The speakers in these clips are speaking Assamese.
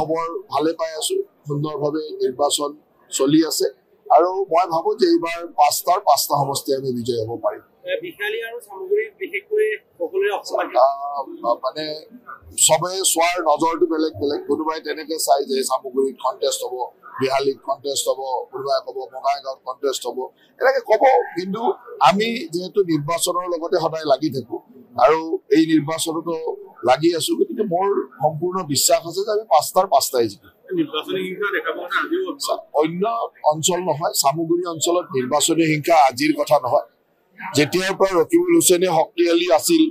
খবৰ ভালে পাই আছো সুন্দৰভাৱে নিৰ্বাচন চলি আছে আৰু মই ভাবো যে এইবাৰ পাঁচটা সমষ্টি আমি বিজয় হ'ব পাৰিম বিহালী আৰু সামগ্ৰীত বিশেষকৈ সকলোৰে মানে সবে চোৱাৰ নজৰটো বেলেগ বেলেগ কোনোবাই তেনেকে চাই যে সামগ্ৰীত কণ্টেষ্ট হ'ব বিহালীত কণ্টেষ্ট হ'ব কোনোবাই ক'ব বঙাইগাঁৱত কণ্টেষ্ট হ'ব এনেকে ক'ব কিন্তু আমি যেহেতু নিৰ্বাচনৰ লগতে সদায় লাগি থাকো আৰু এই নিৰ্বাচনতো লাগি আছো গতিকে মোৰ সম্পূৰ্ণ বিশ্বাস আছে যে আমি পাঁচটাই জিকিম অন্য অঞ্চল নহয় সামগ্ৰী অঞ্চলত নিৰ্বাচনী হিংসা আজিৰ কথা নহয় যেতিয়াৰ পৰা ৰকিবুল হুছেইনে শক্তিশালী আছিল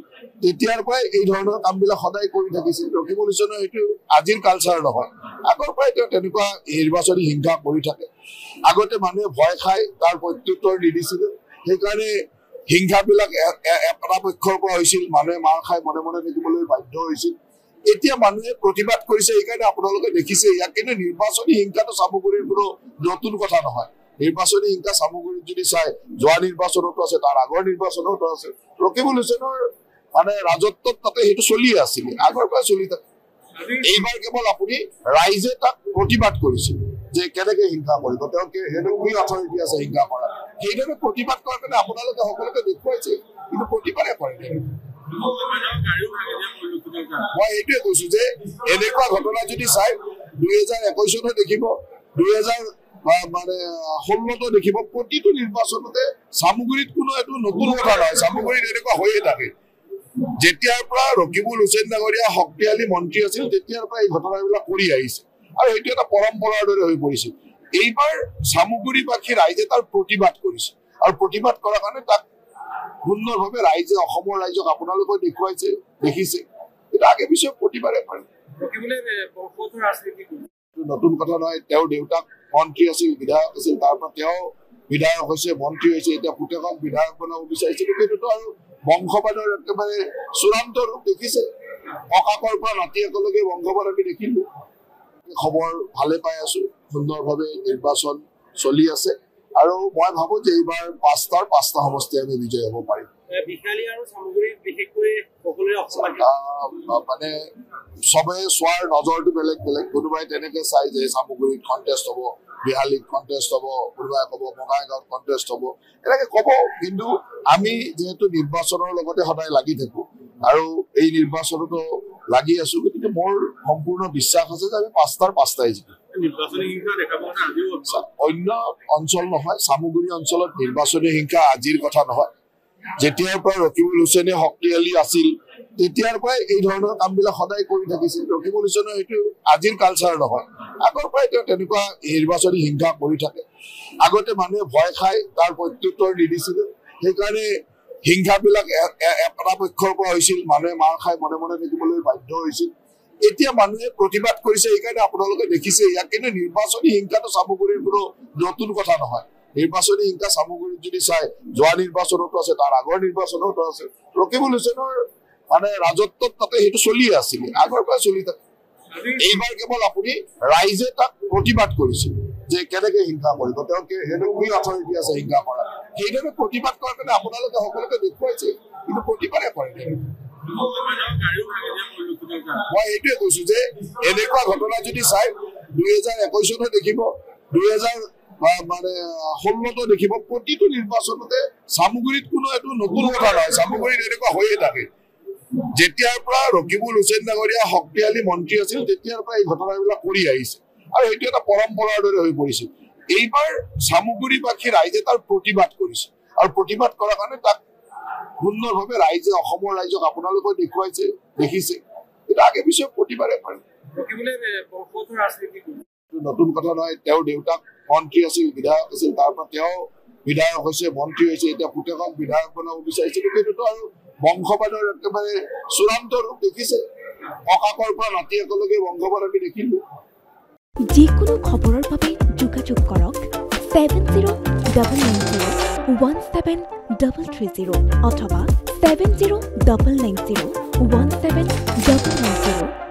তেতিয়াৰ পৰাই এই ধৰণৰ কামবিলাক সদায় কৰি থাকিছিল ৰকিবুল হুছেইনৰ এইটো আজিৰ কালচাৰ নহয় আগৰ পৰাই তেওঁ তেনেকুৱা নিৰ্বাচনী হিংসা কৰি থাকে আগতে মানুহে ভয় খাই তাৰ প্ৰত্যুত্তৰ নিদিছিল সেইকাৰণে হিংসাবিলাক এটা পক্ষৰ পৰা হৈছিল মানুহে মাৰ খাই মনে মনে থাকিবলৈ বাধ্য হৈছিল এতিয়া মানুহে প্ৰতিবাদ কৰিছে সেইকাৰণে আপোনালোকে দেখিছে ইয়াক কিন্তু নিৰ্বাচনী হিংসাটো সামগ্ৰীৰ কোনো নতুন কথা নহয় নিৰ্বাচনী হিংসা সামগ্ৰীত যদি চাই যোৱা নিৰ্বাচনতো আছে তাৰ আগৰ নিৰ্বাচনতো আছে ৰকিবুল হুছেইনৰ মানে ৰাজত্বত তাতে সেইটো চলি আছিল আগৰ পৰা চলি থাকে এইবাৰ কেৱল আপুনি ৰাইজে তাক প্ৰতিবাদ কৰিছিল যে কেনেকে হিংসা কৰিব তেওঁকে সেইটো কি অথৰিটি আছে হিংসা কৰা সেইদৰে প্ৰতিবাদ কৰাৰ কাৰণে আপোনালোকে সকলোকে দেখুৱাইছে কিন্তু প্ৰতিবাদে কৰে মই এইটোৱে কৈছো যে এনেকুৱা ঘটনা যদি চাই 2021 দেখিব 2016 দেখিব প্ৰতিটো নিৰ্বাচনতে সামগ্ৰীত কোনো এইটো নতুন কথা নহয় সামগ্ৰীত এনেকুৱা হৈয়ে থাকে যেতিয়াৰ পৰা ৰকিবুল হুছেইন ডাঙৰীয়া শক্তিশালী মন্ত্ৰী আছিল তেতিয়াৰ পৰা এই ঘটনাবিলাক কৰি আহিছে আৰু এইটো এটা পৰম্পৰাৰ দৰে হৈ পৰিছে এইবাৰ সামগ্ৰীবাসী ৰাইজে তাৰ প্ৰতিবাদ কৰিছে আৰু প্ৰতিবাদ কৰাৰ কাৰণে তাক সুন্দৰভাৱে ৰাইজে অসমৰ ৰাইজক আপোনালোকে দেখুৱাইছে দেখিছে এটা আগে পিছে প্ৰতিবাদে কৰে নতুন কথা নহয় তেওঁৰ দেউতাক মন্ত্ৰী আছিল বিধায়ক আছিল তাৰ পৰা তেওঁ বিধায়ক হৈছে মন্ত্ৰী হৈছে এতিয়া পুতেকক বিধায়ক বনাব বিচাৰিছে সেইটোতো আৰু বংশবাদৰ একেবাৰে চূড়ান্ত ৰূপ দেখিছে ককাকৰ পৰা নাতি একেলগে বংশবাদ আমি দেখিলো খবৰ ভালে পাই আছো সুন্দৰভাৱে নিৰ্বাচন চলি আছে আৰু মই ভাবো যে এইবাৰ পাঁচটা সমষ্টি আমি বিজয় হ'ব পাৰিম বিহালী আৰু সামগ্ৰীত বিশেষকৈ সকলোৰে মানে সবে চোৱাৰ নজৰটো বেলেগ বেলেগ কোনোবাই তেনেকে চাই যে সামগ্ৰীত কণ্টেষ্ট হ'ব বিহালীত কণ্টেষ্ট হ'ব কোনোবাই ক'ব বঙাইগাঁৱত কণ্টেষ্ট হ'ব এনেকে ক'ব কিন্তু আমি যেহেতু নিৰ্বাচনৰ লগতে সদায় লাগি থাকো আৰু এই নিৰ্বাচনতো লাগি আছো গতিকে মোৰ সম্পূৰ্ণ বিশ্বাস আছে যে আমি পাঁচটাই জিকিম অন্য অঞ্চল নহয় সামগ্ৰী অঞ্চলত নিৰ্বাচনী হিংসা আজিৰ কথা নহয় যেতিয়াৰ পৰা ৰকিবুল হুছেইনে শক্তিশালী আছিল তেতিয়াৰ পৰাই এই ধৰণৰ কামবিলাক সদায় কৰি থাকিছিল ৰকিবুল হুছেইনৰ এইটো আজিৰ কালচাৰ নহয় আগৰ পৰাই তেওঁ তেনেকুৱা নিৰ্বাচনী হিংসা কৰি থাকে আগতে মানুহে ভয় খাই তাৰ প্ৰত্যুত্তৰ নিদিছিল সেইকাৰণে হিংসাবিলাক এটা পক্ষৰ পৰা হৈছিল মানুহে মাৰ খাই মনে মনে থাকিবলৈ বাধ্য হৈছিল এতিয়া মানুহে প্ৰতিবাদ কৰিছে সেইকাৰণে আপোনালোকে দেখিছে ইয়াক কিন্তু নিৰ্বাচনী হিংসাটো সামগ্ৰীৰ কোনো নতুন কথা নহয় নিৰ্বাচনী হিংসা সামগ্ৰীত যদি চাই যোৱা নিৰ্বাচনতো আছে তাৰ আগৰ নিৰ্বাচনতো আছে ৰকিবুল হুছেইনৰ মানে ৰাজত্বত তাতে সেইটো চলি আছিল আগৰ পৰা চলি থাকে এইবাৰ কেৱল আপুনি ৰাইজে তাক প্ৰতিবাদ কৰিছিল যে কেনেকে হিংসা কৰিব তেওঁকে সেইটো কি অথৰিটি আছে হিংসা কৰা সেইদৰে প্ৰতিবাদ কৰাৰ কাৰণে আপোনালোকে সকলোকে দেখুৱাইছে কিন্তু প্ৰতিবাদে কৰে মই এইটোৱে কৈছো যে এনেকুৱা ঘটনা যদি চাই 2021 দেখিব 2016 দেখিব প্ৰতিটো নিৰ্বাচনতে সামগ্ৰীত কোনো এইটো নতুন কথা নহয় সামগ্ৰীত এনেকুৱা হৈয়ে থাকে যেতিয়াৰ পৰা ৰকিবুল হুছেইন ডাঙৰীয়া শক্তিশালী মন্ত্ৰী আছিল তেতিয়াৰ পৰা এই ঘটনাবিলাক কৰি আহিছে আৰু এইটো এটা পৰম্পৰাৰ দৰে হৈ পৰিছে এইবাৰ সামগ্ৰীবাসী ৰাইজে তাৰ প্ৰতিবাদ কৰিছে আৰু প্ৰতিবাদ কৰাৰ কাৰণে তাক সুন্দৰভাৱে ৰাইজে অসমৰ ৰাইজক আপোনালোকে দেখুৱাইছে দেখিছে এটা আগে পিছে প্ৰতিবাদে কৰে নতুন কথা নহয় তেওঁৰ দেউতাক মন্ত্ৰী আছিল বিধায়ক আছিল তাৰ পৰা তেওঁ বিধায়ক হৈছে মন্ত্ৰী হৈছে এতিয়া পুতেকক বিধায়ক বনাব বিচাৰিছিল সেইটোতো আৰু বংশবাদৰ একেবাৰে চূড়ান্ত ৰূপ দেখিছে ককাকৰ পৰা নাতি একেলগে বংশবাদ আমি দেখিলো যিকোনো খবৰৰ বাবে যোগাযোগ কৰক 7099017330 অথবা 7099017990